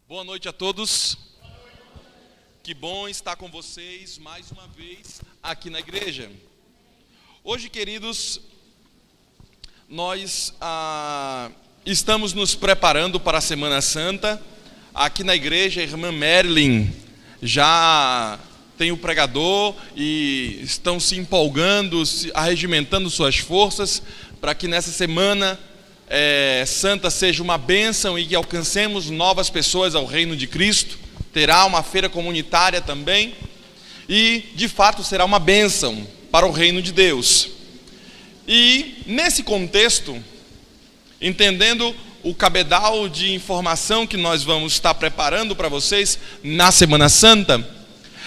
Boa noite a todos. Que bom estar com vocês mais uma vez aqui na igreja. Hoje, queridos, nós estamos nos preparando para a Semana Santa. Aqui na igreja, a irmã Marilyn já tem o pregador e estão se empolgando, arregimentando suas forças para que nessa semana Santa seja uma bênção e que alcancemos novas pessoas ao reino de Cristo. Terá uma feira comunitária também e de fato será uma bênção para o reino de Deus. E nesse contexto, entendendo o cabedal de informação que nós vamos estar preparando para vocês na Semana Santa,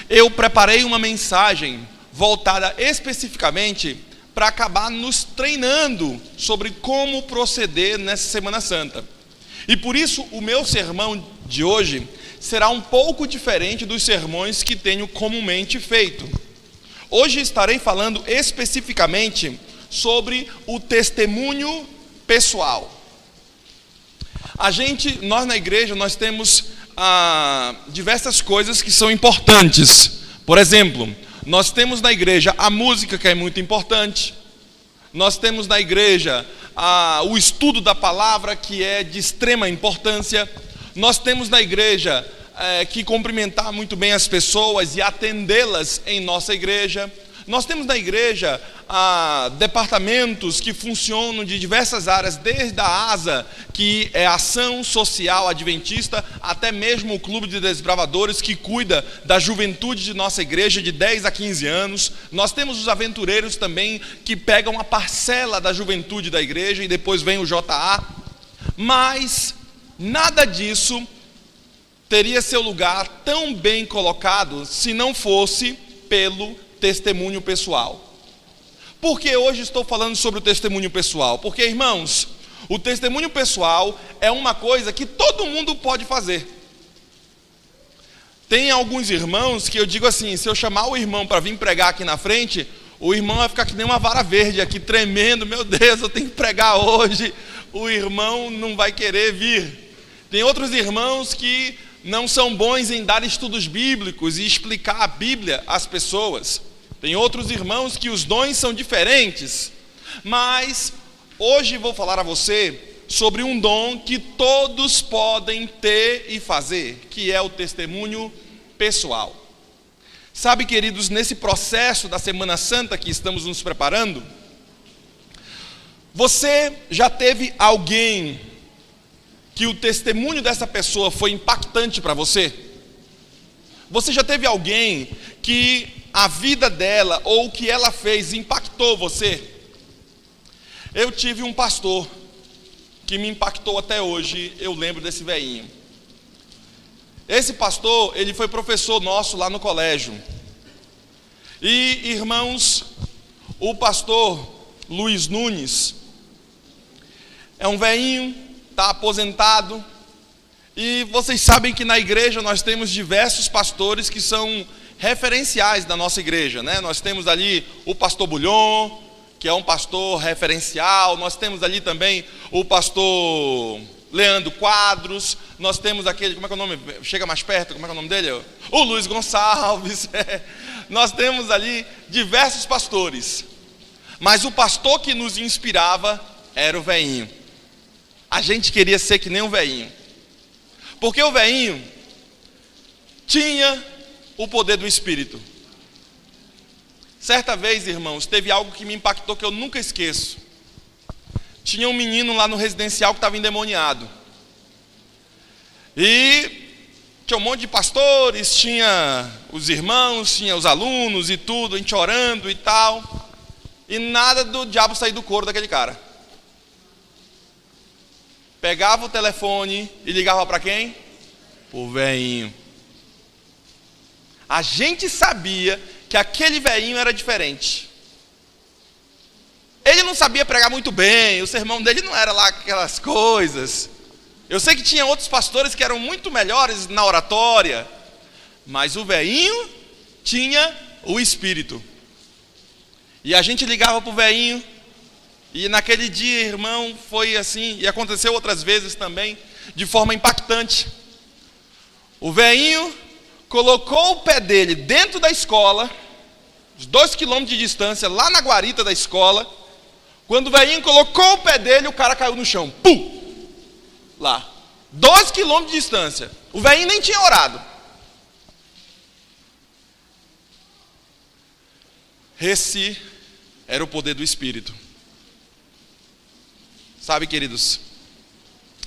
eu preparei uma mensagem voltada especificamente para acabar nos treinando sobre como proceder nessa Semana Santa. E por isso o meu sermão de hoje será um pouco diferente dos sermões que tenho comumente feito. Hoje estarei falando especificamente sobre o testemunho pessoal. Nós na igreja, nós temos diversas coisas que são importantes. Por exemplo, nós temos na igreja a música, que é muito importante. Nós temos na igreja o estudo da palavra, que é de extrema importância. Nós temos na igreja que cumprimentar muito bem as pessoas e atendê-las em nossa igreja. Nós temos na igreja departamentos que funcionam de diversas áreas, desde a ASA, que é a Ação Social Adventista, até mesmo o Clube de Desbravadores, que cuida da juventude de nossa igreja de 10 a 15 anos. Nós temos os aventureiros também, que pegam a parcela da juventude da igreja, e depois vem o JA. Mas nada disso teria seu lugar tão bem colocado se não fosse pelo testemunho pessoal. Por que hoje estou falando sobre o testemunho pessoal? Porque, irmãos, o testemunho pessoal é uma coisa que todo mundo pode fazer. Tem alguns irmãos que eu digo assim, se eu chamar o irmão para vir pregar aqui na frente, o irmão vai ficar que nem uma vara verde aqui, tremendo, meu Deus, eu tenho que pregar hoje, o irmão não vai querer vir. Tem outros irmãos que não são bons em dar estudos bíblicos e explicar a Bíblia às pessoas. Tem outros irmãos que os dons são diferentes. Mas hoje vou falar a você sobre um dom que todos podem ter e fazer, que é o testemunho pessoal. Sabe, queridos, nesse processo da Semana Santa que estamos nos preparando, você já teve alguém que o testemunho dessa pessoa foi impactante para você? Você já teve alguém que a vida dela ou o que ela fez impactou você? Eu tive um pastor que me impactou até hoje, eu lembro desse velhinho. Esse pastor, ele foi professor nosso lá no colégio. E, irmãos, o pastor Luiz Nunes é um velhinho, está aposentado, e vocês sabem que na igreja nós temos diversos pastores que são referenciais da nossa igreja, né? Nós temos ali o pastor Bulhon, que é um pastor referencial. Nós temos ali também o pastor Leandro Quadros. Nós temos aquele, como é que é o nome? Chega mais perto, como é que é o nome dele? O Luiz Gonçalves. Nós temos ali diversos pastores. Mas o pastor que nos inspirava era o velhinho. A gente queria ser que nem um velhinho. Porque o velhinho tinha o poder do Espírito. Certa vez, irmãos, teve algo que me impactou que eu nunca esqueço. Tinha um menino lá no residencial que estava endemoniado. E tinha um monte de pastores, tinha os irmãos, tinha os alunos e tudo, a gente orando e tal. E nada do diabo sair do couro daquele cara. Pegava o telefone e ligava para quem? O velhinho. A gente sabia que aquele velhinho era diferente. Ele não sabia pregar muito bem, o sermão dele não era lá aquelas coisas. Eu sei que tinha outros pastores que eram muito melhores na oratória, mas o velhinho tinha o Espírito. E a gente ligava para o velhinho, e naquele dia, irmão, foi assim, e aconteceu outras vezes também, de forma impactante. O velhinho colocou o pé dele dentro da escola, uns 2 quilômetros de distância, lá na guarita da escola. Quando o velhinho colocou o pé dele, o cara caiu no chão. Pum! Lá. 2 quilômetros de distância. O velhinho nem tinha orado. Esse era o poder do Espírito. Sabe, queridos,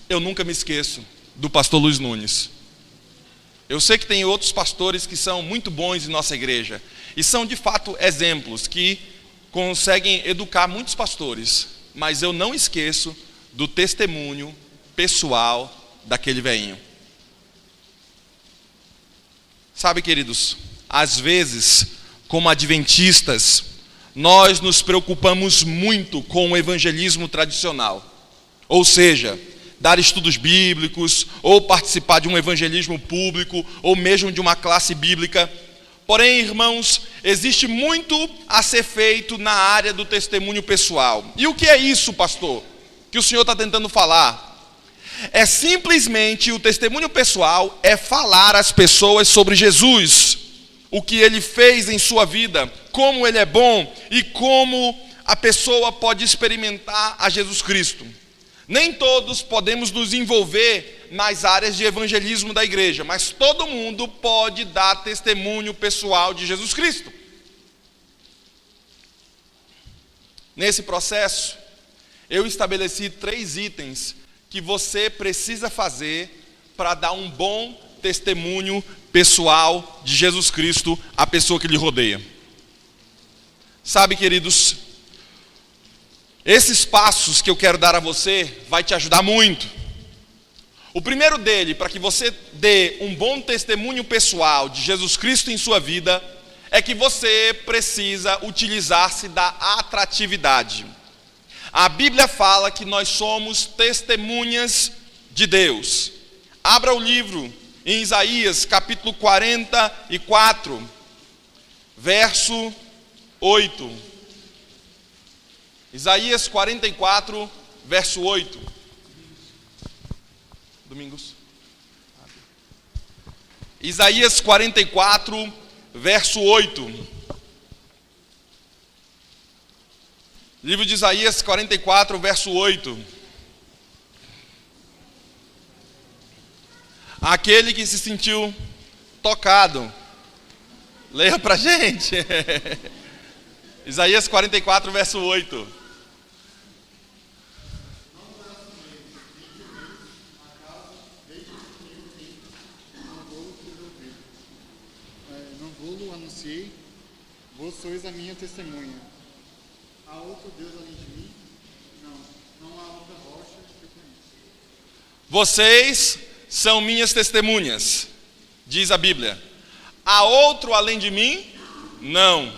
eu nunca me esqueço do pastor Luiz Nunes. Eu sei que tem outros pastores que são muito bons em nossa igreja, e são de fato exemplos que conseguem educar muitos pastores, mas eu não esqueço do testemunho pessoal daquele velhinho. Sabe, queridos, às vezes, como adventistas, nós nos preocupamos muito com o evangelismo tradicional, ou seja, dar estudos bíblicos, ou participar de um evangelismo público, ou mesmo de uma classe bíblica. Porém, irmãos, existe muito a ser feito na área do testemunho pessoal. E o que é isso, pastor, que o senhor está tentando falar? É simplesmente o testemunho pessoal, é falar às pessoas sobre Jesus, o que ele fez em sua vida, como ele é bom e como a pessoa pode experimentar a Jesus Cristo. Nem todos podemos nos envolver nas áreas de evangelismo da igreja, mas todo mundo pode dar testemunho pessoal de Jesus Cristo. Nesse processo, eu estabeleci 3 itens que você precisa fazer para dar um bom testemunho pessoal de Jesus Cristo à pessoa que lhe rodeia. Sabe, queridos, esses passos que eu quero dar a você vai te ajudar muito. O primeiro dele, para que você dê um bom testemunho pessoal de Jesus Cristo em sua vida, é que você precisa utilizar-se da atratividade. A Bíblia fala que nós somos testemunhas de Deus. Abra o livro em Isaías, capítulo 44, verso 8. Isaías 44, verso 8. Domingos. Isaías 44, verso 8. Livro de Isaías 44, verso 8. Aquele que se sentiu tocado. Leia pra gente. Isaías 44, verso 8. Não vou anunciei, vós sois a minha testemunha. Há outro Deus além de mim? Não há outra rocha que eu conheço. Vocês são minhas testemunhas, diz a Bíblia. Há outro além de mim? Não.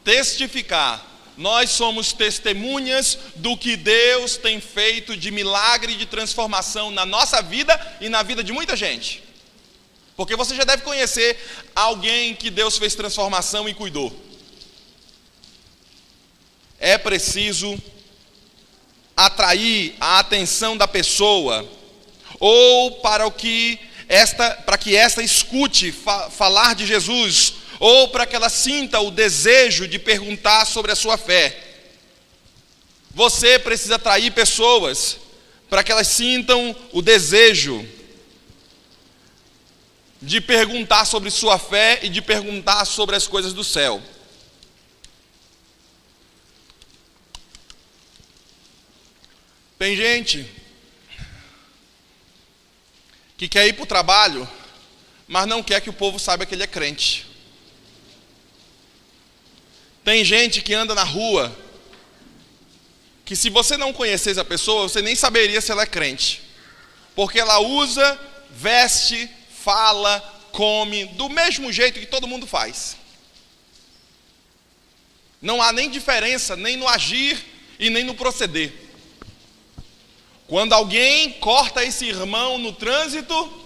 Testificar. Nós somos testemunhas do que Deus tem feito de milagre e de transformação na nossa vida e na vida de muita gente. Porque você já deve conhecer alguém que Deus fez transformação e cuidou. É preciso atrair a atenção da pessoa, ou para que esta escute falar de Jesus, ou para que ela sinta o desejo de perguntar sobre a sua fé. Você precisa atrair pessoas para que elas sintam o desejo de perguntar sobre sua fé e de perguntar sobre as coisas do céu. Tem gente que quer ir para o trabalho, mas não quer que o povo saiba que ele é crente. Tem gente que anda na rua, que se você não conhecesse a pessoa, você nem saberia se ela é crente. Porque ela usa, veste, fala, come, do mesmo jeito que todo mundo faz. Não há nem diferença, nem no agir e nem no proceder. Quando alguém corta esse irmão no trânsito,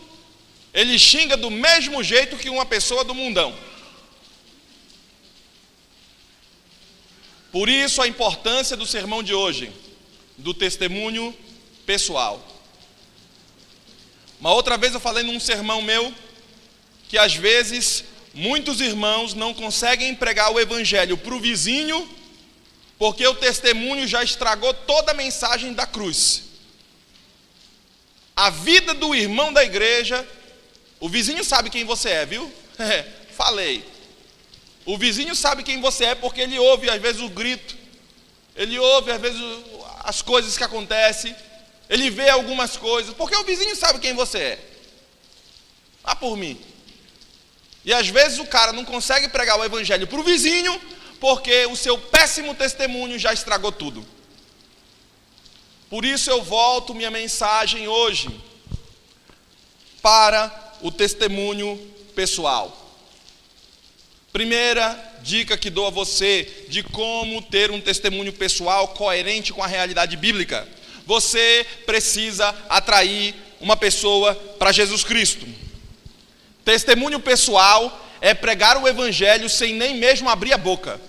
ele xinga do mesmo jeito que uma pessoa do mundão. Por isso a importância do sermão de hoje, do testemunho pessoal. Uma outra vez eu falei num sermão meu que às vezes muitos irmãos não conseguem pregar o evangelho para o vizinho porque o testemunho já estragou toda a mensagem da cruz. A vida do irmão da igreja, o vizinho sabe quem você é, viu? Falei. O vizinho sabe quem você é porque ele ouve às vezes o grito, ele ouve às vezes as coisas que acontecem, ele vê algumas coisas, porque o vizinho sabe quem você é. Vá por mim. E às vezes o cara não consegue pregar o evangelho para o vizinho porque o seu péssimo testemunho já estragou tudo. Por isso eu volto minha mensagem hoje para o testemunho pessoal. Primeira dica que dou a você de como ter um testemunho pessoal coerente com a realidade bíblica. Você precisa atrair uma pessoa para Jesus Cristo. Testemunho pessoal é pregar o evangelho sem nem mesmo abrir a boca.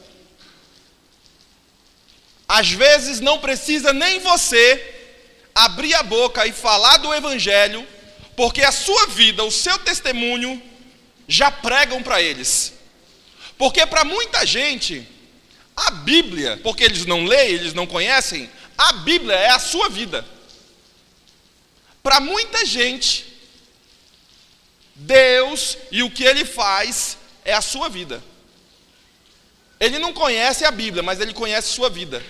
Às vezes não precisa nem você abrir a boca e falar do evangelho, porque a sua vida, o seu testemunho, já pregam para eles. Porque para muita gente, a Bíblia, porque eles não leem, eles não conhecem, a Bíblia é a sua vida. Para muita gente, Deus e o que Ele faz é a sua vida. Ele não conhece a Bíblia, mas Ele conhece a sua vida.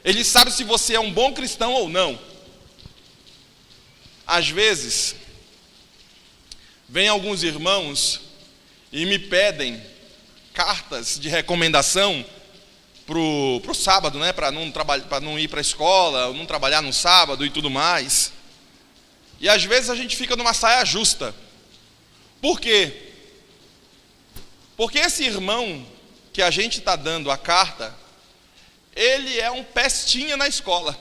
Ele sabe se você é um bom cristão ou não. Às vezes, vem alguns irmãos e me pedem cartas de recomendação pro sábado, né? Para não ir para a escola, não trabalhar no sábado e tudo mais. E às vezes a gente fica numa saia justa. Por quê? Porque esse irmão que a gente está dando a carta, ele é um pestinha na escola.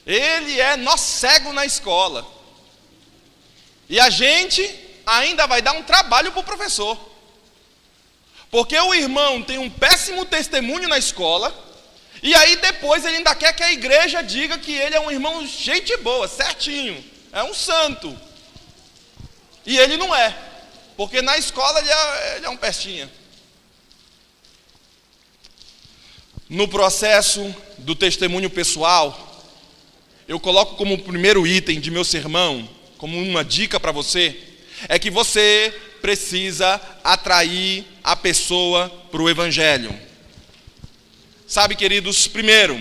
Ele é nó cego na escola. E a gente ainda vai dar um trabalho para o professor. Porque o irmão tem um péssimo testemunho na escola, e aí depois ele ainda quer que a igreja diga que ele é um irmão gente boa, certinho, é um santo. E ele não é, porque na escola ele é um pestinha. No processo do testemunho pessoal, eu coloco como primeiro item de meu sermão, como uma dica para você, é que você precisa atrair a pessoa para o evangelho. Sabe, queridos, primeiro,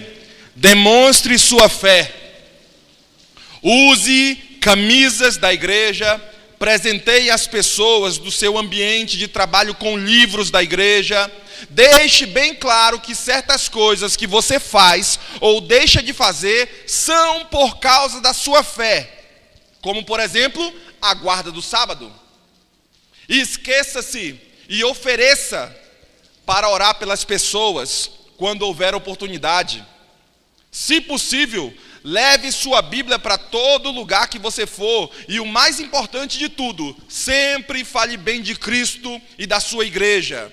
demonstre sua fé. Use camisas da igreja, presenteie as pessoas do seu ambiente de trabalho com livros da igreja. Deixe bem claro que certas coisas que você faz ou deixa de fazer são por causa da sua fé. Como, por exemplo, a guarda do sábado. Esqueça-se e ofereça para orar pelas pessoas quando houver oportunidade. Se possível, leve sua Bíblia para todo lugar que você for. E o mais importante de tudo, sempre fale bem de Cristo e da sua igreja.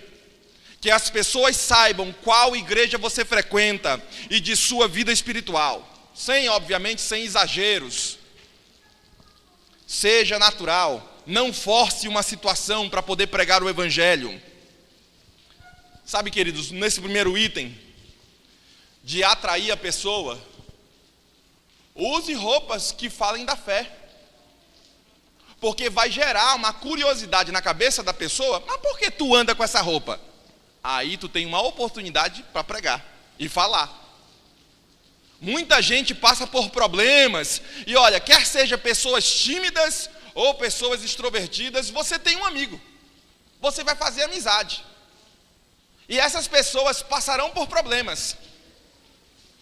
Que as pessoas saibam qual igreja você frequenta e de sua vida espiritual. Obviamente, sem exageros. Seja natural, não force uma situação para poder pregar o evangelho. Sabe, queridos, nesse primeiro item, de atrair a pessoa, use roupas que falem da fé. Porque vai gerar uma curiosidade na cabeça da pessoa. Mas por que tu anda com essa roupa? Aí tu tem uma oportunidade para pregar e falar. Muita gente passa por problemas, e olha, quer seja pessoas tímidas ou pessoas extrovertidas, você tem um amigo, você vai fazer amizade, e essas pessoas passarão por problemas,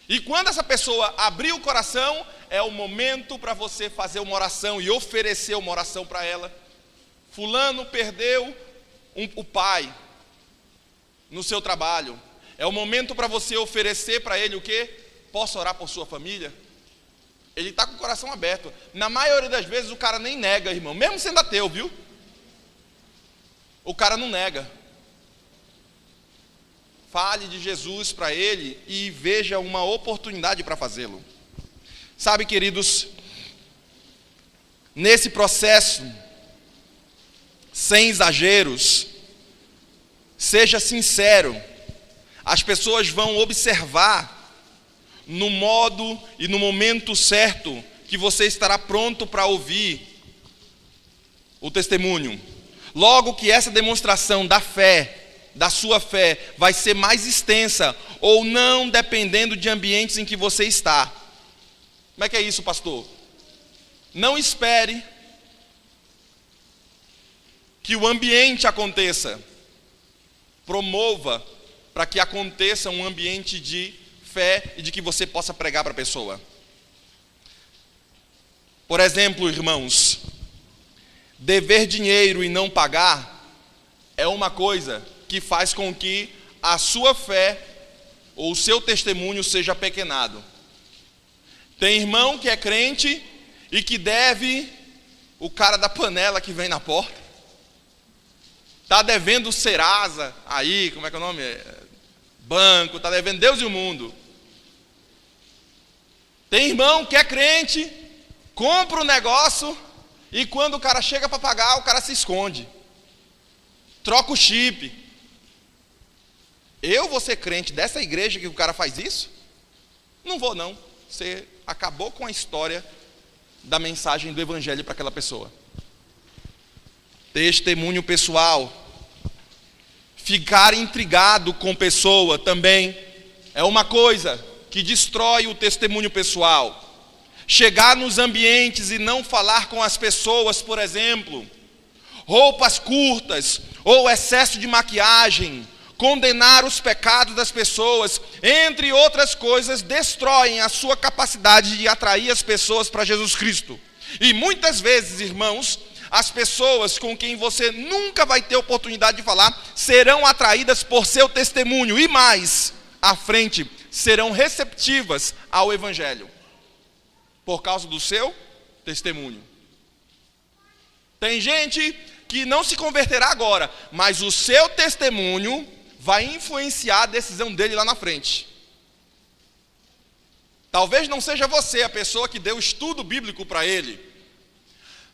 e quando essa pessoa abrir o coração, é o momento para você fazer uma oração e oferecer uma oração para ela. Fulano perdeu o pai no seu trabalho, é o momento para você oferecer para ele o quê? Posso orar por sua família? Ele está com o coração aberto. Na maioria das vezes o cara nem nega, irmão. Mesmo sendo ateu, viu? O cara não nega. Fale de Jesus para ele e veja uma oportunidade para fazê-lo. Sabe, queridos, nesse processo, sem exageros, seja sincero, as pessoas vão observar no modo e no momento certo que você estará pronto para ouvir o testemunho. Logo que essa demonstração da fé, da sua fé, vai ser mais extensa ou não, dependendo de ambientes em que você está. Como é que é isso, pastor? Não espere que o ambiente aconteça. Promova para que aconteça um ambiente de fé e de que você possa pregar para a pessoa. Por exemplo, irmãos, dever dinheiro e não pagar é uma coisa que faz com que a sua fé ou o seu testemunho seja pequenado. Tem irmão que é crente e que deve o cara da panela que vem na porta. Está devendo o Serasa, aí, como é que é o nome? Banco, está devendo Deus e o mundo. Tem irmão que é crente, compra o negócio e quando o cara chega para pagar, o cara se esconde. Troca o chip. Eu vou ser crente dessa igreja que o cara faz isso? Não vou não. Você acabou com a história da mensagem do evangelho para aquela pessoa. Testemunho pessoal. Ficar intrigado com pessoa também é uma coisa que destrói o testemunho pessoal. Chegar nos ambientes e não falar com as pessoas, por exemplo, roupas curtas ou excesso de maquiagem, condenar os pecados das pessoas, entre outras coisas, destroem a sua capacidade de atrair as pessoas para Jesus Cristo. E muitas vezes, irmãos, as pessoas com quem você nunca vai ter oportunidade de falar serão atraídas por seu testemunho e mais à frente serão receptivas ao evangelho por causa do seu testemunho. Tem gente que não se converterá agora, mas o seu testemunho vai influenciar a decisão dele lá na frente. Talvez não seja você a pessoa que deu estudo bíblico para ele,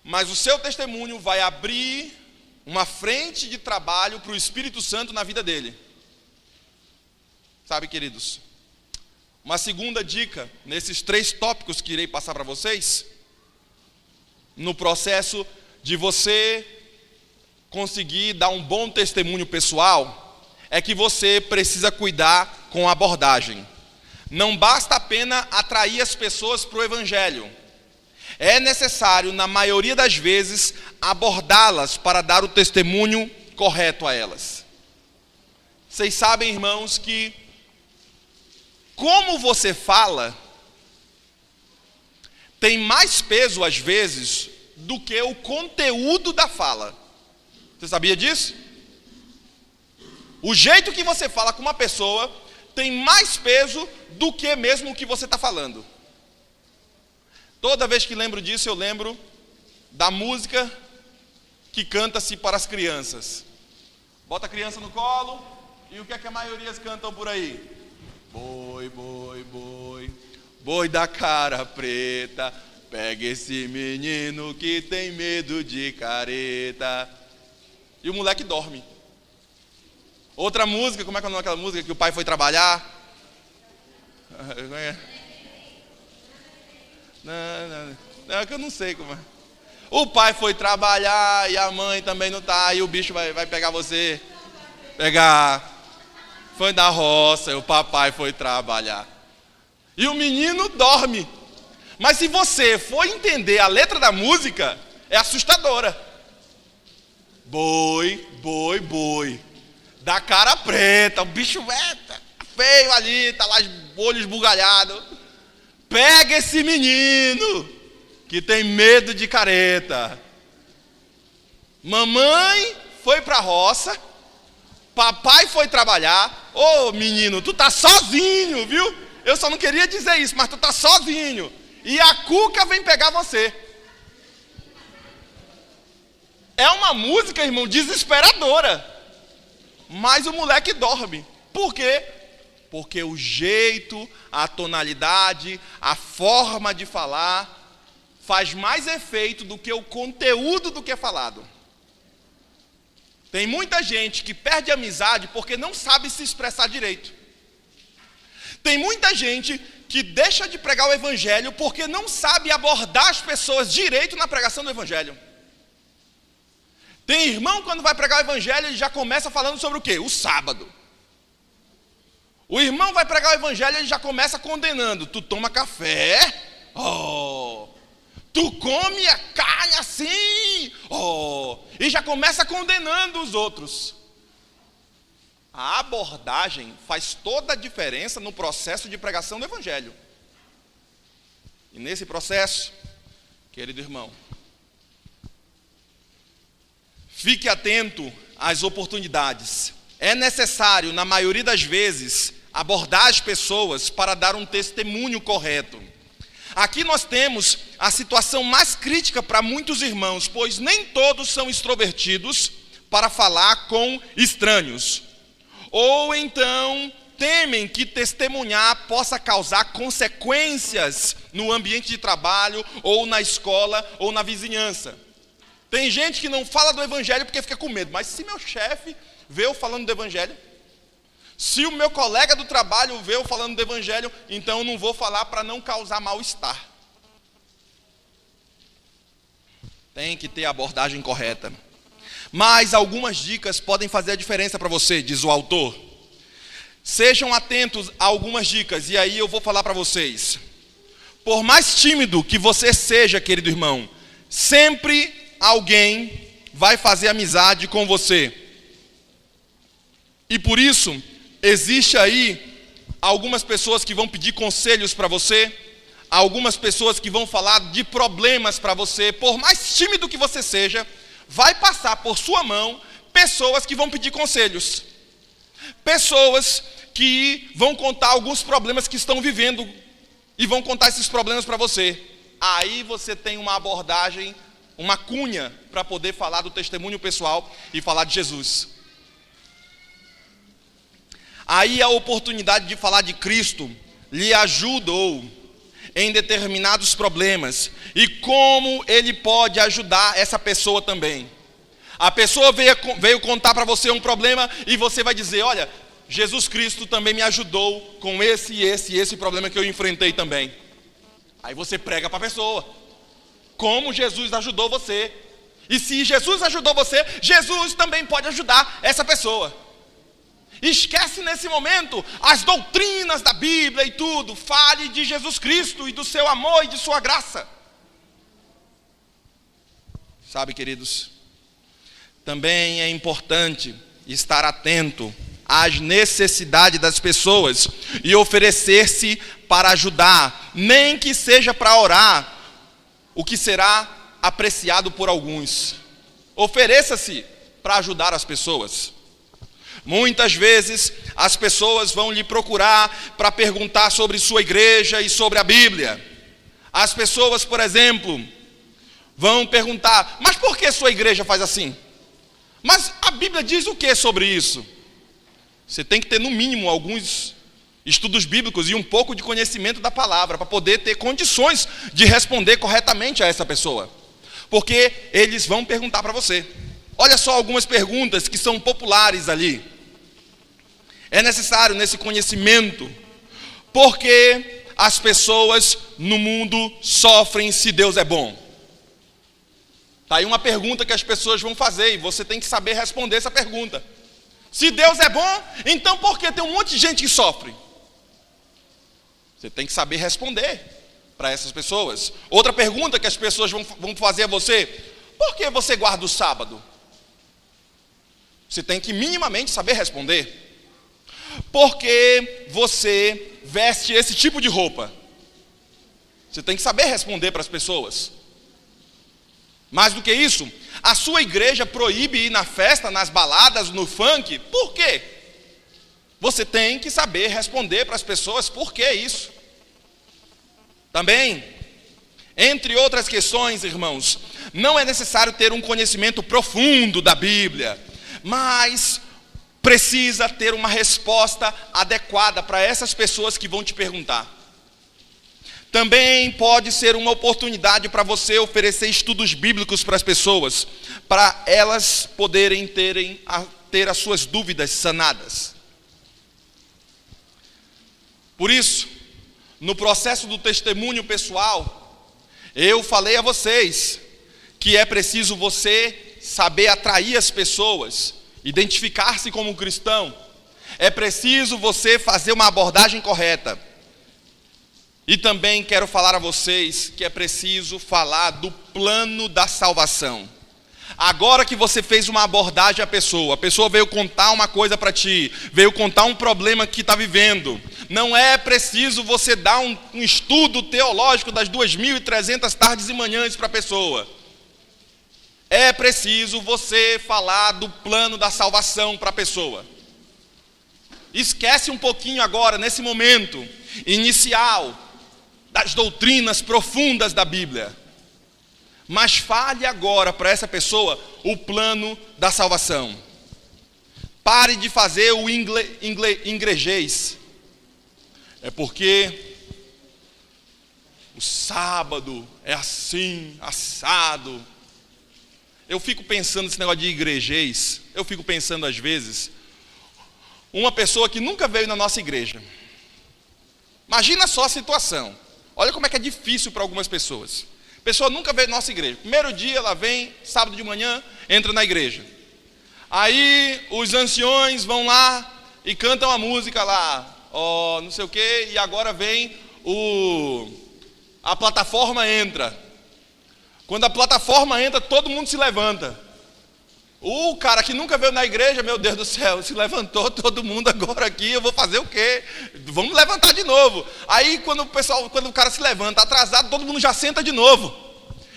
mas o seu testemunho vai abrir uma frente de trabalho para o Espírito Santo na vida dele. Sabe, queridos, uma segunda dica nesses 3 tópicos que irei passar para vocês, no processo de você conseguir dar um bom testemunho pessoal, é que você precisa cuidar com a abordagem. Não basta apenas atrair as pessoas para o evangelho. É necessário, na maioria das vezes, abordá-las para dar o testemunho correto a elas. Vocês sabem, irmãos, que como você fala tem mais peso, às vezes, do que o conteúdo da fala. Você sabia disso? O jeito que você fala com uma pessoa tem mais peso do que mesmo o que você está falando. Toda vez que lembro disso, eu lembro da música que canta-se para as crianças. Bota a criança no colo, e o que é que a maioria cantam por aí? Boi, boi, boi, boi da cara preta, pega esse menino que tem medo de careta. E o moleque dorme. Outra música, como é que é o nome daquela música que o pai foi trabalhar? Não, que eu não sei como é. O pai foi trabalhar e a mãe também não está, e o bicho vai pegar você. Pegar. Foi da roça, e o papai foi trabalhar. E o menino dorme. Mas se você for entender a letra da música, é assustadora. Boi, boi, boi, da cara preta, o bicho feio ali, tá lá, olho esbugalhado. Pega esse menino que tem medo de careta. Mamãe foi pra roça, papai foi trabalhar. Ô menino, tu tá sozinho, viu? Eu só não queria dizer isso, mas tu tá sozinho. E a cuca vem pegar você. É uma música, irmão, desesperadora. Mas o moleque dorme. Por quê? Porque o jeito, a tonalidade, a forma de falar faz mais efeito do que o conteúdo do que é falado. Tem muita gente que perde amizade porque não sabe se expressar direito. Tem muita gente que deixa de pregar o evangelho porque não sabe abordar as pessoas direito na pregação do evangelho. Tem irmão, quando vai pregar o evangelho, ele já começa falando sobre o quê? O sábado. O irmão vai pregar o evangelho, ele já começa condenando. Tu toma café? Oh. Tu come a carne assim? Oh. E já começa condenando os outros. A abordagem faz toda a diferença no processo de pregação do evangelho. E nesse processo, querido irmão, fique atento às oportunidades. É necessário, na maioria das vezes, abordar as pessoas para dar um testemunho correto. Aqui nós temos a situação mais crítica para muitos irmãos, pois nem todos são extrovertidos para falar com estranhos. Ou então temem que testemunhar possa causar consequências no ambiente de trabalho, ou na escola, ou na vizinhança. Tem gente que não fala do evangelho porque fica com medo. Mas se meu chefe vê eu falando do evangelho, se o meu colega do trabalho vê eu falando do evangelho, então eu não vou falar para não causar mal-estar. Tem que ter a abordagem correta. Mas algumas dicas podem fazer a diferença para você, diz o autor. Sejam atentos a algumas dicas, e aí eu vou falar para vocês. Por mais tímido que você seja, querido irmão, sempre alguém vai fazer amizade com você. E por isso, existe aí algumas pessoas que vão pedir conselhos para você, algumas pessoas que vão falar de problemas para você. Por mais tímido que você seja, vai passar por sua mão pessoas que vão pedir conselhos. Pessoas que vão contar alguns problemas que estão vivendo e vão contar esses problemas para você. Aí você tem uma abordagem, uma cunha para poder falar do testemunho pessoal e falar de Jesus. Aí a oportunidade de falar de Cristo lhe ajudou em determinados problemas e como ele pode ajudar essa pessoa também. A pessoa veio contar para você um problema e você vai dizer: olha, Jesus Cristo também me ajudou com esse problema que eu enfrentei também. Aí você prega para a pessoa como Jesus ajudou você. E se Jesus ajudou você, Jesus também pode ajudar essa pessoa. Esquece nesse momento as doutrinas da Bíblia e tudo. Fale de Jesus Cristo e do seu amor e de sua graça. Sabe, queridos, também é importante estar atento às necessidades das pessoas e oferecer-se para ajudar, nem que seja para orar, o que será apreciado por alguns. Ofereça-se para ajudar as pessoas. Muitas vezes as pessoas vão lhe procurar para perguntar sobre sua igreja e sobre a Bíblia. As pessoas, por exemplo, vão perguntar: mas por que sua igreja faz assim? Mas a Bíblia diz o que sobre isso? Você tem que ter no mínimo alguns estudos bíblicos e um pouco de conhecimento da palavra para poder ter condições de responder corretamente a essa pessoa. Porque eles vão perguntar para você. Olha só algumas perguntas que são populares ali. É necessário nesse conhecimento, porque as pessoas no mundo sofrem se Deus é bom. Está aí uma pergunta que as pessoas vão fazer e você tem que saber responder essa pergunta. Se Deus é bom, então por que tem um monte de gente que sofre? Você tem que saber responder para essas pessoas. Outra pergunta que as pessoas vão fazer a você: por que você guarda o sábado? Você tem que minimamente saber responder. Por que você veste esse tipo de roupa? Você tem que saber responder para as pessoas. Mais do que isso, a sua igreja proíbe ir na festa, nas baladas, no funk. Por quê? Você tem que saber responder para as pessoas por que isso. Também, entre outras questões, irmãos, não é necessário ter um conhecimento profundo da Bíblia, mas precisa ter uma resposta adequada para essas pessoas que vão te perguntar. Também pode ser uma oportunidade para você oferecer estudos bíblicos para as pessoas, para elas poderem ter as suas dúvidas sanadas. Por isso, no processo do testemunho pessoal, eu falei a vocês que é preciso você saber atrair as pessoas, identificar-se como cristão. É preciso você fazer uma abordagem correta. E também quero falar a vocês que é preciso falar do plano da salvação. Agora que você fez uma abordagem à pessoa, a pessoa veio contar uma coisa para ti, veio contar um problema que está vivendo. Não é preciso você dar um estudo teológico das 2.300 tardes e manhãs para a pessoa. É preciso você falar do plano da salvação para a pessoa. Esquece um pouquinho agora, nesse momento inicial, das doutrinas profundas da Bíblia. Mas fale agora para essa pessoa o plano da salvação. Pare de fazer o inglês. É porque o sábado é assim, assado. Eu fico pensando nesse negócio de igrejês. Eu fico pensando às vezes, uma pessoa que nunca veio na nossa igreja. Imagina só a situação. Olha como é que é difícil para algumas pessoas. A pessoa nunca veio na nossa igreja. Primeiro dia ela vem, sábado de manhã, entra na igreja. Aí os anciões vão lá e cantam a música lá, não sei o quê, e agora vem a plataforma entra. Quando a plataforma entra, todo mundo se levanta. O cara que nunca veio na igreja, meu Deus do céu, se levantou todo mundo agora aqui, eu vou fazer o quê? Vamos levantar de novo. Aí quando o cara se levanta atrasado, todo mundo já senta de novo.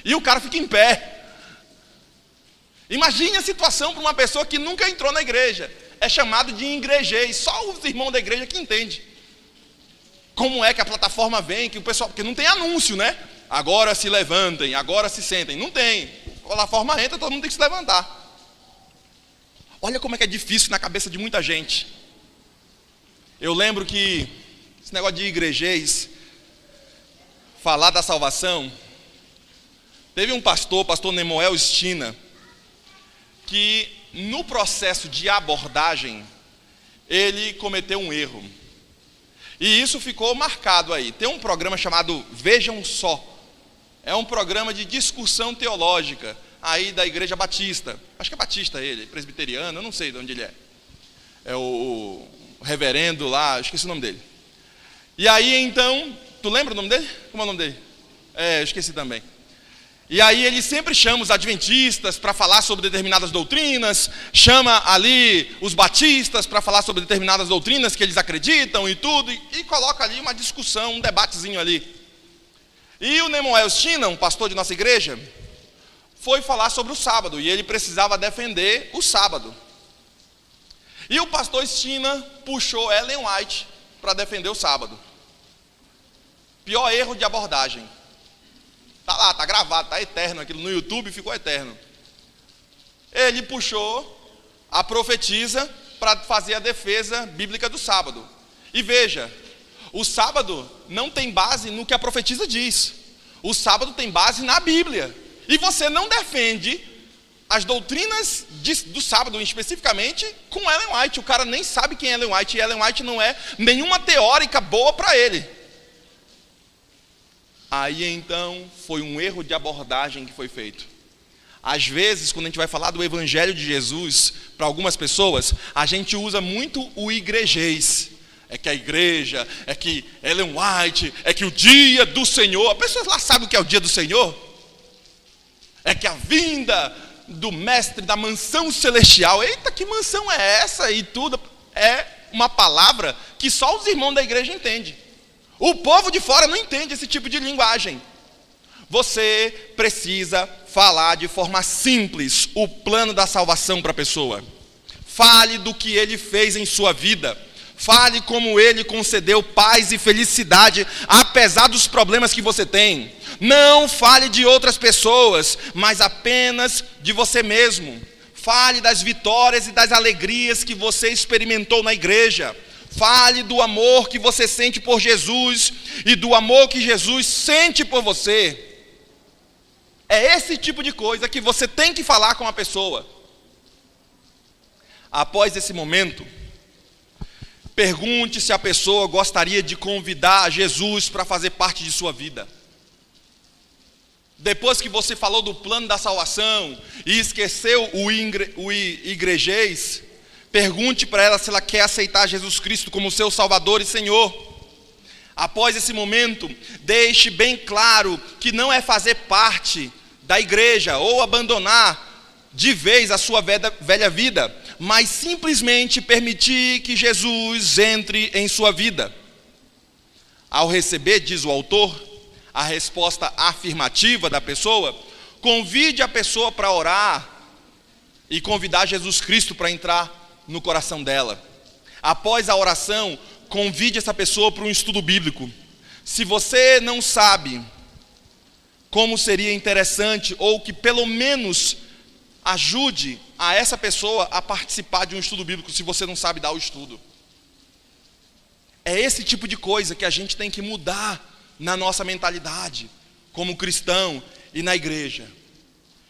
E o cara fica em pé. Imagine a situação para uma pessoa que nunca entrou na igreja. É chamado de igrejês, só os irmãos da igreja que entendem. Como é que a plataforma vem, que o pessoal, porque não tem anúncio, né? Agora se levantem, agora se sentem. Não tem. A plataforma entra, todo mundo tem que se levantar. Olha como é que é difícil na cabeça de muita gente. Eu lembro que esse negócio de igrejês, falar da salvação, teve um pastor Nemoel Stina, que no processo de abordagem, ele cometeu um erro. E isso ficou marcado aí. Tem um programa chamado Vejam Só. É um programa de discussão teológica, aí da Igreja Batista. Acho que é Batista ele, presbiteriano, eu não sei de onde ele é. É o reverendo lá, esqueci o nome dele. E aí então, tu lembra o nome dele? Como é o nome dele? Eu esqueci também. E aí ele sempre chama os adventistas para falar sobre determinadas doutrinas, chama ali os batistas para falar sobre determinadas doutrinas que eles acreditam e tudo, e coloca ali uma discussão, um debatezinho ali. E o Nemoel Stina, um pastor de nossa igreja, foi falar sobre o sábado, e ele precisava defender o sábado. E o pastor Stina puxou Ellen White para defender o sábado. Pior erro de abordagem. Está lá, está gravado, está eterno aquilo no YouTube, ficou eterno. Ele puxou a profetisa para fazer a defesa bíblica do sábado. E veja, o sábado não tem base no que a profetisa diz. O sábado tem base na Bíblia. E você não defende as doutrinas do sábado, especificamente, com Ellen White. O cara nem sabe quem é Ellen White, e Ellen White não é nenhuma teórica boa para ele. Aí então foi um erro de abordagem que foi feito. Às vezes, quando a gente vai falar do Evangelho de Jesus, para algumas pessoas, a gente usa muito o igrejês. É que a igreja, é que Ellen White, é que o dia do Senhor, a pessoa lá sabe o que é o dia do Senhor? É que a vinda do mestre da mansão celestial, eita, que mansão é essa? E tudo, é uma palavra que só os irmãos da igreja entendem. O povo de fora não entende esse tipo de linguagem. Você precisa falar de forma simples o plano da salvação para a pessoa. Fale do que ele fez em sua vida. Fale como ele concedeu paz e felicidade, apesar dos problemas que você tem. Não fale de outras pessoas, mas apenas de você mesmo. Fale das vitórias e das alegrias que você experimentou na igreja. Fale do amor que você sente por Jesus e do amor que Jesus sente por você. É esse tipo de coisa que você tem que falar com a pessoa. Após esse momento, pergunte se a pessoa gostaria de convidar Jesus para fazer parte de sua vida. Depois que você falou do plano da salvação e esqueceu o igrejês, pergunte para ela se ela quer aceitar Jesus Cristo como seu Salvador e Senhor. Após esse momento, deixe bem claro que não é fazer parte da igreja ou abandonar de vez a sua velha vida, mas simplesmente permitir que Jesus entre em sua vida. Ao receber, diz o autor, a resposta afirmativa da pessoa, convide a pessoa para orar e convidar Jesus Cristo para entrar no coração dela. Após a oração, convide essa pessoa para um estudo bíblico. Se você não sabe como seria interessante, ou que pelo menos ajude a essa pessoa a participar de um estudo bíblico, se você não sabe dar o estudo. É esse tipo de coisa que a gente tem que mudar na nossa mentalidade, como cristão e na igreja.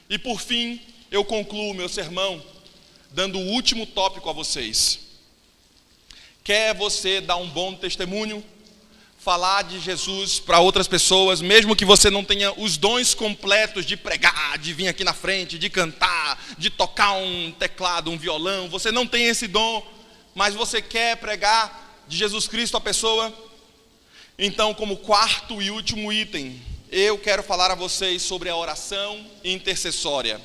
E por fim, eu concluo meu sermão dando o último tópico a vocês. Quer você dar um bom testemunho? Falar de Jesus para outras pessoas, mesmo que você não tenha os dons completos de pregar, de vir aqui na frente, de cantar, de tocar um teclado, um violão, você não tem esse dom, mas você quer pregar de Jesus Cristo à pessoa? Então, como quarto e último item, eu quero falar a vocês sobre a oração intercessória.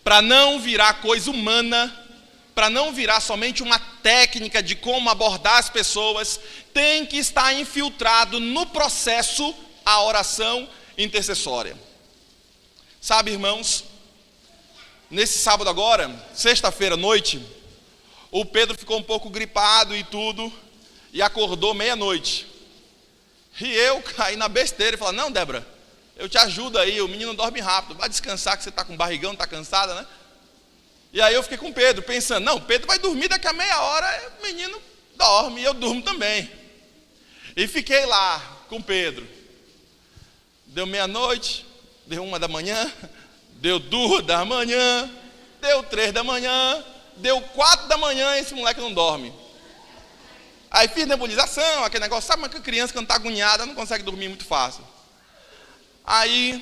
Para não virar coisa humana, para não virar somente uma técnica de como abordar as pessoas, tem que estar infiltrado no processo a oração intercessória. Sabe, irmãos, nesse sábado agora, sexta-feira à noite, o Pedro ficou um pouco gripado e tudo, e acordou meia-noite. E eu caí na besteira e falei, não, Débora, eu te ajudo aí, o menino dorme rápido, vai descansar que você está com barrigão, está cansada, né? E aí eu fiquei com o Pedro, pensando, não, Pedro vai dormir daqui a meia hora, o menino dorme e eu durmo também. E fiquei lá com o Pedro. Deu meia-noite, deu 1 da manhã, deu 2 da manhã, deu 3 da manhã, deu 4 da manhã e esse moleque não dorme. Aí fiz nebulização, aquele negócio, sabe, mas que criança quando está agoniada não consegue dormir muito fácil. Aí,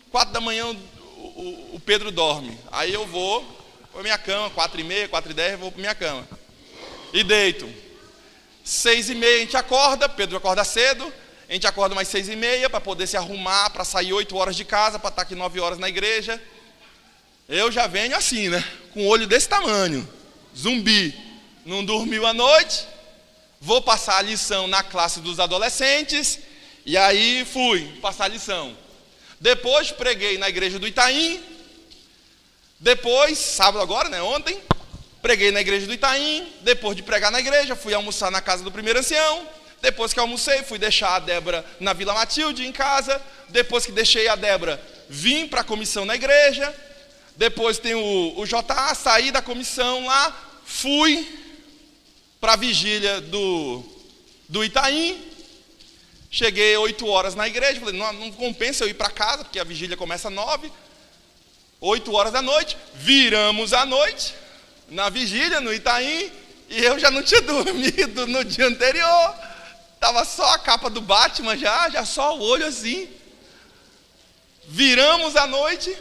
4 da manhã o Pedro dorme. Aí eu vou para minha cama, 4h30, 4h10, eu vou para minha cama. E deito. 6h30 a gente acorda, Pedro acorda cedo, a gente acorda mais 6h30 para poder se arrumar, para sair 8 horas de casa, para estar aqui 9 horas na igreja. Eu já venho assim, né? Com o olho desse tamanho, zumbi. Não dormiu à noite, vou passar a lição na classe dos adolescentes, e aí fui passar a lição. Depois preguei na igreja do Itaim. Depois, sábado agora, né, ontem, preguei na igreja do Itaim. Depois de pregar na igreja, fui almoçar na casa do primeiro ancião. Depois que almocei, fui deixar a Débora na Vila Matilde, em casa. Depois que deixei a Débora, vim para a comissão na igreja. Depois tem o JA, saí da comissão lá, fui para a vigília do Itaim. Cheguei 8 horas na igreja, falei, não compensa eu ir para casa, porque a vigília começa às 9. 8 horas da noite, viramos a noite na vigília, no Itaim, e eu já não tinha dormido no dia anterior. Estava só a capa do Batman já só o olho assim. Viramos a noite.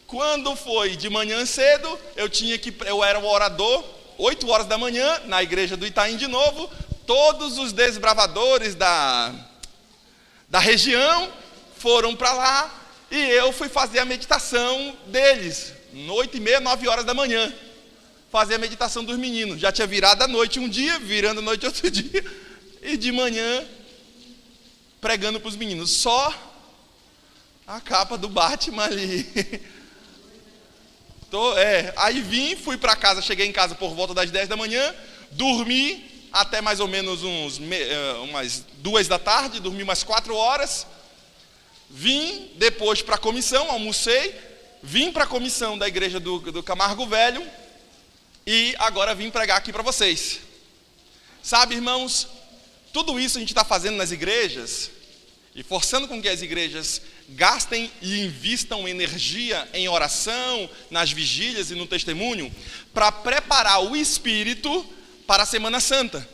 Quando foi de manhã cedo, eu era o orador, 8 horas da manhã, na igreja do Itaim de novo. Todos os desbravadores da região foram para lá, e eu fui fazer a meditação deles, 8h30, 9 horas da manhã. Fazer a meditação dos meninos. Já tinha virado a noite um dia, virando a noite outro dia, e de manhã pregando para os meninos. Só a capa do Batman ali. Aí fui para casa, cheguei em casa por volta das 10 da manhã, dormi até mais ou menos umas 2 da tarde, dormi umas 4 horas, vim depois para a comissão, almocei, vim para a comissão da igreja do Camargo Velho e agora vim pregar aqui para vocês. Sabe, irmãos, tudo isso a gente está fazendo nas igrejas e forçando com que as igrejas gastem e invistam energia em oração, nas vigílias e no testemunho, para preparar o espírito para a Semana Santa.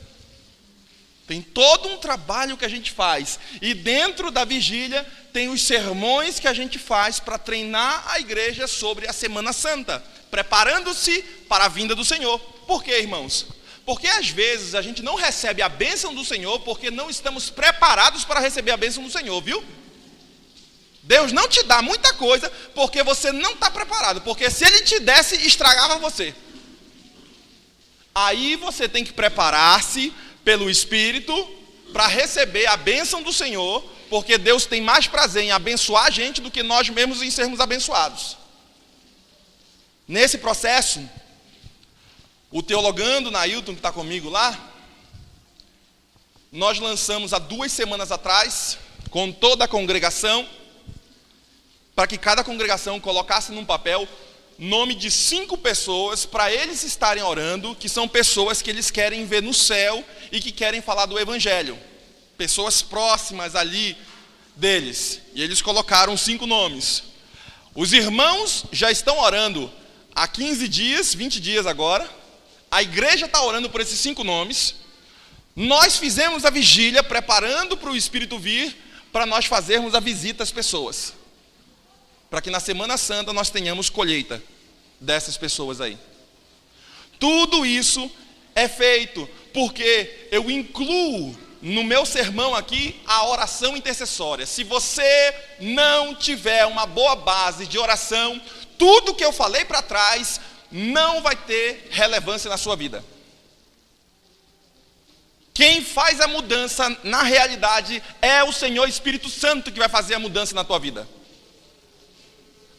Tem todo um trabalho que a gente faz. E dentro da vigília tem os sermões que a gente faz para treinar a igreja sobre a Semana Santa, preparando-se para a vinda do Senhor. Por quê, irmãos? Porque às vezes a gente não recebe a bênção do Senhor porque não estamos preparados para receber a bênção do Senhor, viu? Deus não te dá muita coisa porque você não está preparado. Porque se Ele te desse, estragava você. Aí você tem que preparar-se pelo Espírito para receber a bênção do Senhor, porque Deus tem mais prazer em abençoar a gente do que nós mesmos em sermos abençoados. Nesse processo, o teologando Nailton, que está comigo lá, nós lançamos há 2 semanas atrás, com toda a congregação, para que cada congregação colocasse num papel nome de 5 pessoas para eles estarem orando, que são pessoas que eles querem ver no céu e que querem falar do Evangelho. Pessoas próximas ali deles. E eles colocaram 5 nomes. Os irmãos já estão orando há 15 dias, 20 dias agora. A igreja está orando por esses 5 nomes. Nós fizemos a vigília preparando para o Espírito vir, para nós fazermos a visita às pessoas. Para que na Semana Santa nós tenhamos colheita dessas pessoas aí. Tudo isso é feito porque eu incluo no meu sermão aqui a oração intercessória. Se você não tiver uma boa base de oração, tudo que eu falei para trás não vai ter relevância na sua vida. Quem faz a mudança na realidade é o Senhor Espírito Santo que vai fazer a mudança na tua vida.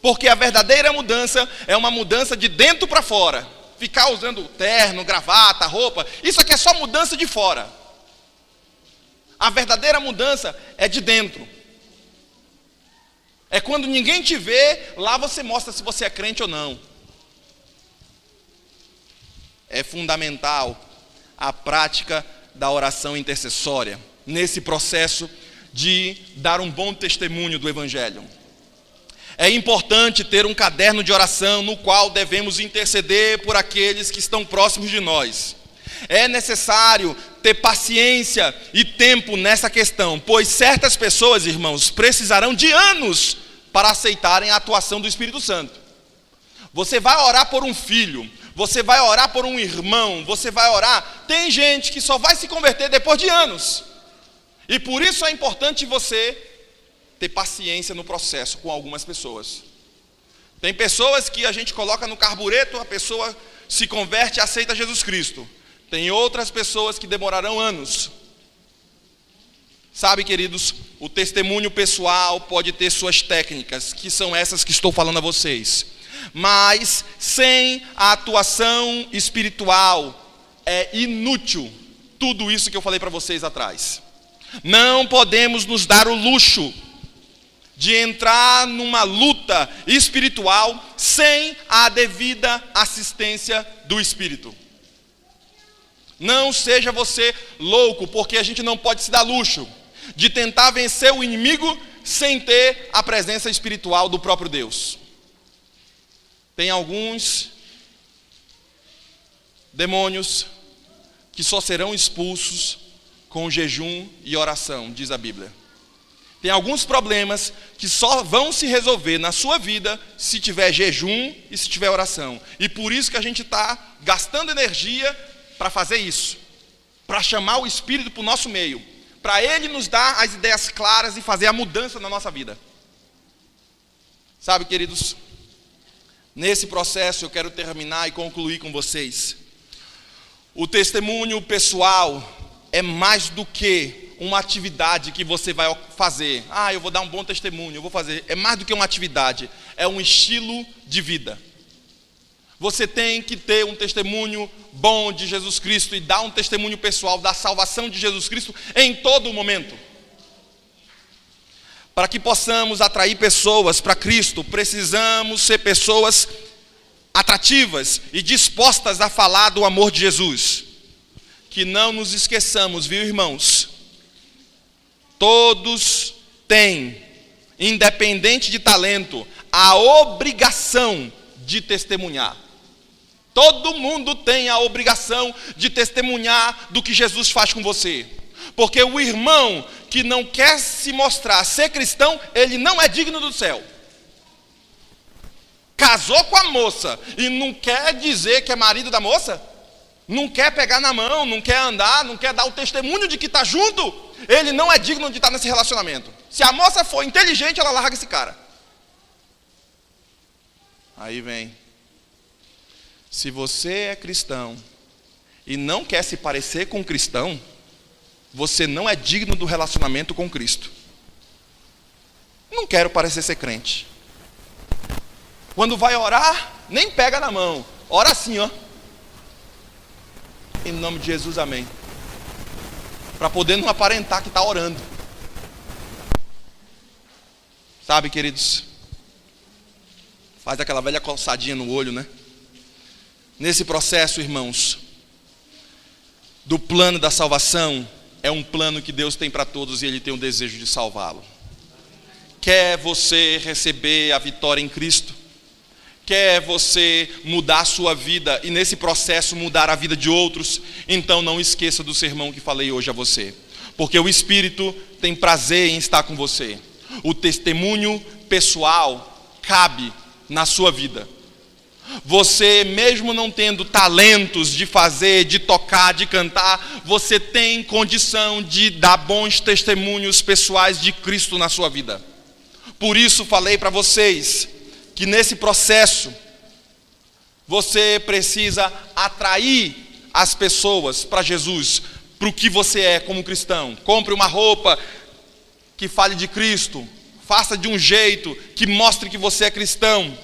Porque a verdadeira mudança é uma mudança de dentro para fora. Ficar usando terno, gravata, roupa, isso aqui é só mudança de fora. A verdadeira mudança é de dentro. É quando ninguém te vê, lá você mostra se você é crente ou não. É fundamental a prática da oração intercessória, nesse processo de dar um bom testemunho do Evangelho. É importante ter um caderno de oração no qual devemos interceder por aqueles que estão próximos de nós. É necessário ter paciência e tempo nessa questão, pois certas pessoas, irmãos, precisarão de anos para aceitarem a atuação do Espírito Santo. Você vai orar por um filho, você vai orar por um irmão, você vai orar. Tem gente que só vai se converter depois de anos. E por isso é importante você ter paciência no processo com algumas pessoas. Tem pessoas que a gente coloca no carbureto, a pessoa se converte e aceita Jesus Cristo. Tem outras pessoas que demorarão anos. Sabe, queridos, o testemunho pessoal pode ter suas técnicas, que são essas que estou falando a vocês. Mas sem a atuação espiritual é inútil tudo isso que eu falei para vocês atrás. Não podemos nos dar o luxo de entrar numa luta espiritual sem a devida assistência do Espírito. Não seja você louco, porque a gente não pode se dar luxo de tentar vencer o inimigo sem ter a presença espiritual do próprio Deus. Tem alguns demônios que só serão expulsos com jejum e oração, diz a Bíblia. Tem alguns problemas que só vão se resolver na sua vida se tiver jejum e se tiver oração. E por isso que a gente está gastando energia para fazer isso. Para chamar o Espírito para o nosso meio. Para Ele nos dar as ideias claras e fazer a mudança na nossa vida. Sabe, queridos, nesse processo eu quero terminar e concluir com vocês. O testemunho pessoal é mais do que uma atividade que você vai fazer. Eu vou dar um bom testemunho, eu vou fazer. É mais do que uma atividade, é um estilo de vida. Você tem que ter um testemunho bom de Jesus Cristo e dar um testemunho pessoal da salvação de Jesus Cristo em todo momento. Para que possamos atrair pessoas para Cristo, precisamos ser pessoas atrativas e dispostas a falar do amor de Jesus. Que não nos esqueçamos, viu, irmãos? Todos têm, independente de talento, a obrigação de testemunhar. Todo mundo tem a obrigação de testemunhar do que Jesus faz com você. Porque o irmão que não quer se mostrar ser cristão, ele não é digno do céu. Casou com a moça e não quer dizer que é marido da moça? Não quer pegar na mão, não quer andar, não quer dar o testemunho de que está junto? Ele não é digno de estar nesse relacionamento. Se a moça for inteligente, ela larga esse cara. Aí vem. Se você é cristão e não quer se parecer com um cristão, você não é digno do relacionamento com Cristo. Não quero parecer ser crente. Quando vai orar, nem pega na mão. Ora assim, ó. Em nome de Jesus, amém. Para poder não aparentar que está orando. Sabe, queridos? Faz aquela velha coçadinha no olho, né? Nesse processo, irmãos, do plano da salvação, é um plano que Deus tem para todos e Ele tem o desejo de salvá-lo. Quer você receber a vitória em Cristo? Quer você mudar a sua vida e nesse processo mudar a vida de outros? Então não esqueça do sermão que falei hoje a você. Porque o Espírito tem prazer em estar com você. O testemunho pessoal cabe na sua vida. Você, mesmo não tendo talentos de fazer, de tocar, de cantar, você tem condição de dar bons testemunhos pessoais de Cristo na sua vida. Por isso falei para vocês que nesse processo você precisa atrair as pessoas para Jesus, para o que você é como cristão. Compre uma roupa que fale de Cristo, faça de um jeito que mostre que você é cristão.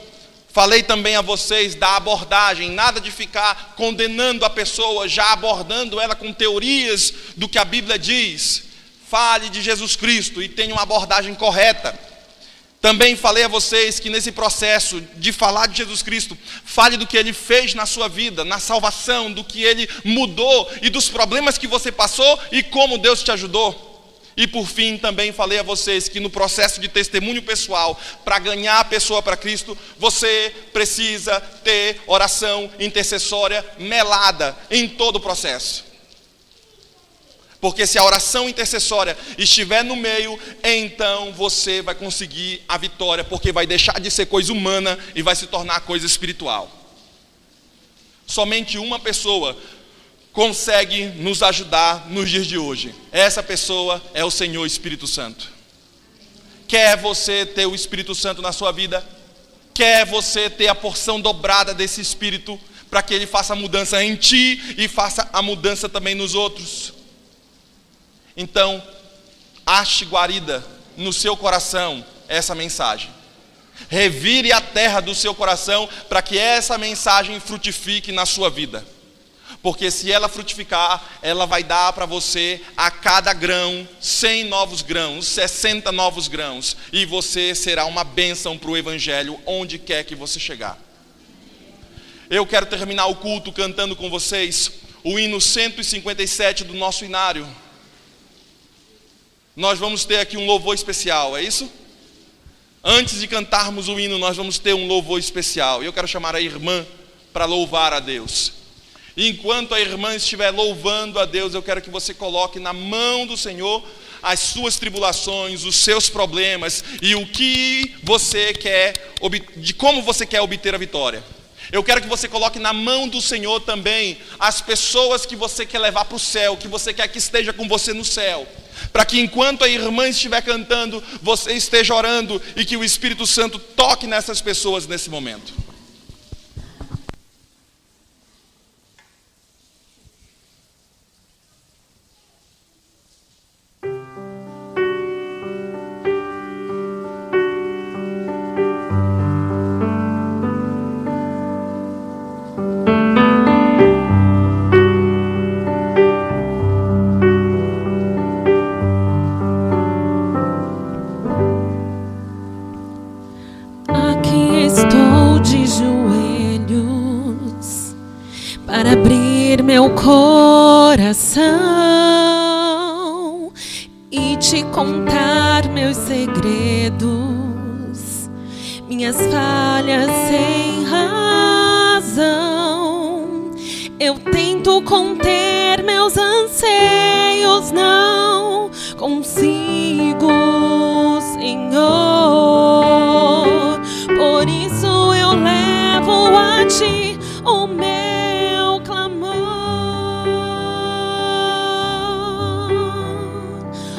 Falei também a vocês da abordagem, nada de ficar condenando a pessoa, já abordando ela com teorias do que a Bíblia diz. Fale de Jesus Cristo e tenha uma abordagem correta. Também falei a vocês que nesse processo de falar de Jesus Cristo, fale do que Ele fez na sua vida, na salvação, do que Ele mudou e dos problemas que você passou e como Deus te ajudou. E por fim, também falei a vocês que no processo de testemunho pessoal, para ganhar a pessoa para Cristo, você precisa ter oração intercessória melada em todo o processo. Porque se a oração intercessória estiver no meio, então você vai conseguir a vitória, porque vai deixar de ser coisa humana e vai se tornar coisa espiritual. Somente uma pessoa consegue nos ajudar nos dias de hoje. Essa pessoa é o Senhor Espírito Santo. Quer você ter o Espírito Santo na sua vida? Quer você ter a porção dobrada desse Espírito para que Ele faça a mudança em ti e faça a mudança também nos outros? Então, ache guarida no seu coração essa mensagem. Revire a terra do seu coração para que essa mensagem frutifique na sua vida. Porque se ela frutificar, ela vai dar para você a cada grão 100 novos grãos, 60 novos grãos. E você será uma bênção para o Evangelho onde quer que você chegar. Eu quero terminar o culto cantando com vocês o hino 157 do nosso inário. Nós vamos ter aqui um louvor especial, é isso? Antes de cantarmos o hino, nós vamos ter um louvor especial. E eu quero chamar a irmã para louvar a Deus. E enquanto a irmã estiver louvando a Deus, eu quero que você coloque na mão do Senhor as suas tribulações, os seus problemas e o que você quer, de como você quer obter a vitória. Eu quero que você coloque na mão do Senhor também as pessoas que você quer levar para o céu, que você quer que esteja com você no céu. Para que enquanto a irmã estiver cantando, você esteja orando e que o Espírito Santo toque nessas pessoas nesse momento. coração e te contar meus segredos, minhas falhas sem razão. Eu tento conter meus anseios, não consigo, Senhor. Por isso eu levo a ti o meu clamor.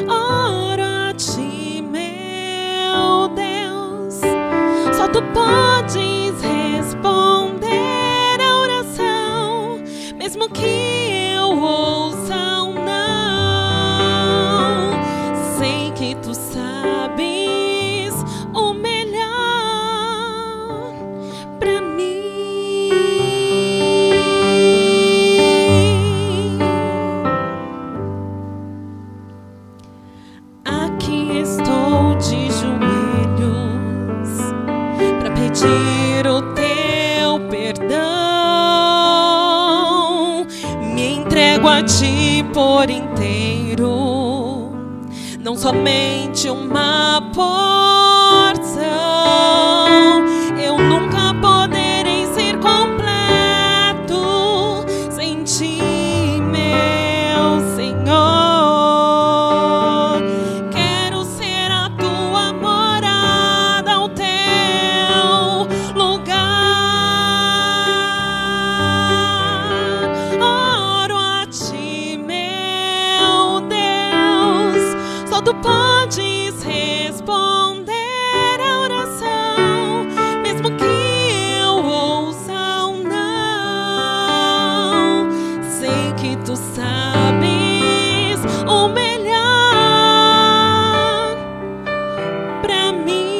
Oro a ti, meu Deus, só tu podes responder a oração, mesmo que eu ouça um não. Sei que tu sabes o melhor pra mim. Aqui estou de joelhos pra pedir o teu perdão. Me entrego a ti por inteiro, não somente uma porção. Eu nunca poderei ser completo sem ti, meu Senhor. Quero ser a tua morada, o teu lugar. Oro a ti, meu Deus, só tu podes responder a oração, mesmo que eu ouça um não. Sei que tu sabes o melhor pra mim.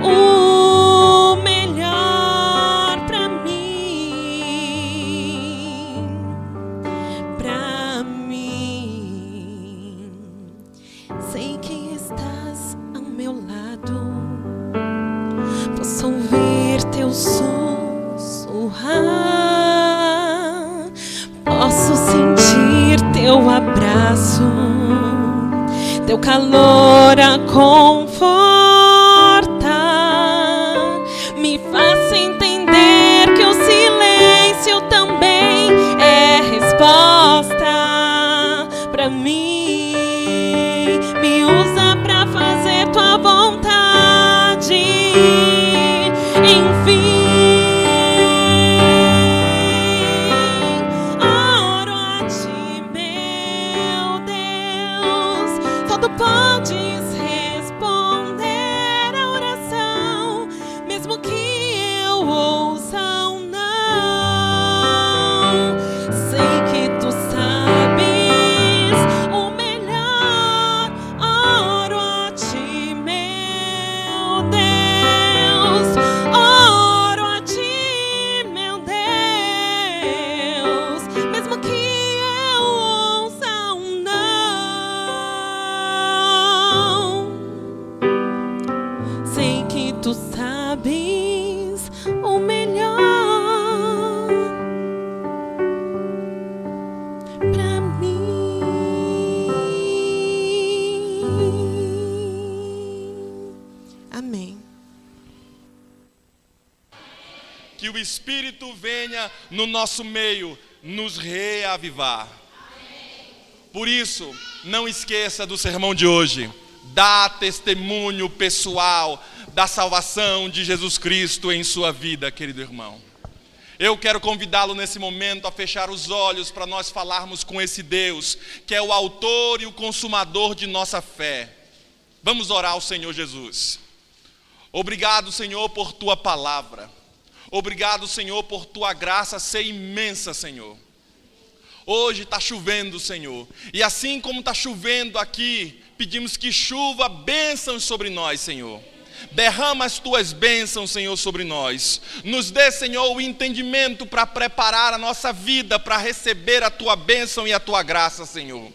O melhor pra mim. Pra mim. Sei que estás ao meu lado, posso ouvir teu sussurrar, posso sentir teu abraço, teu calor a confortar. Me faça entender que o silêncio também é resposta pra mim. Me usa pra fazer tua vontade, enfim. Oro a ti, meu Deus, só tu podes responder a oração, mesmo que eu ouça um não. Sei que tu sabes o melhor. Oro a ti, meu Deus. Oro a ti, meu Deus, mesmo que eu ouça um não. Sei que tu sabes o melhor pra mim. Amém. Que o Espírito venha no nosso meio nos reavivar. Por isso, não esqueça do sermão de hoje. Dá testemunho pessoal da salvação de Jesus Cristo em sua vida, querido irmão. Eu quero convidá-lo nesse momento a fechar os olhos para nós falarmos com esse Deus, que é o autor e o consumador de nossa fé. Vamos orar ao Senhor Jesus. Obrigado, Senhor, por tua palavra. Obrigado, Senhor, por tua graça ser imensa, Senhor. Hoje está chovendo, Senhor. E assim como está chovendo aqui, pedimos que chuva bênçãos sobre nós, Senhor. Derrama as tuas bênçãos, Senhor, sobre nós. Nos dê, Senhor, o entendimento para preparar a nossa vida para receber a tua bênção e a tua graça, Senhor.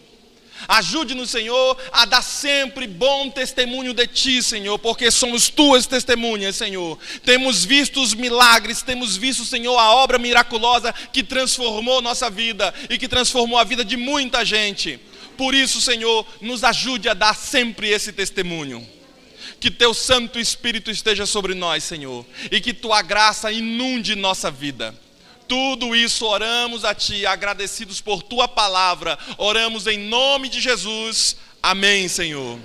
Ajude-nos, Senhor, a dar sempre bom testemunho de Ti, Senhor, porque somos Tuas testemunhas, Senhor. Temos visto os milagres, temos visto, Senhor, a obra miraculosa que transformou nossa vida e que transformou a vida de muita gente. Por isso, Senhor, nos ajude a dar sempre esse testemunho. Que Teu Santo Espírito esteja sobre nós, Senhor, e que Tua graça inunde nossa vida. Tudo isso oramos a Ti, agradecidos por Tua palavra. Oramos em nome de Jesus. Amém, Senhor.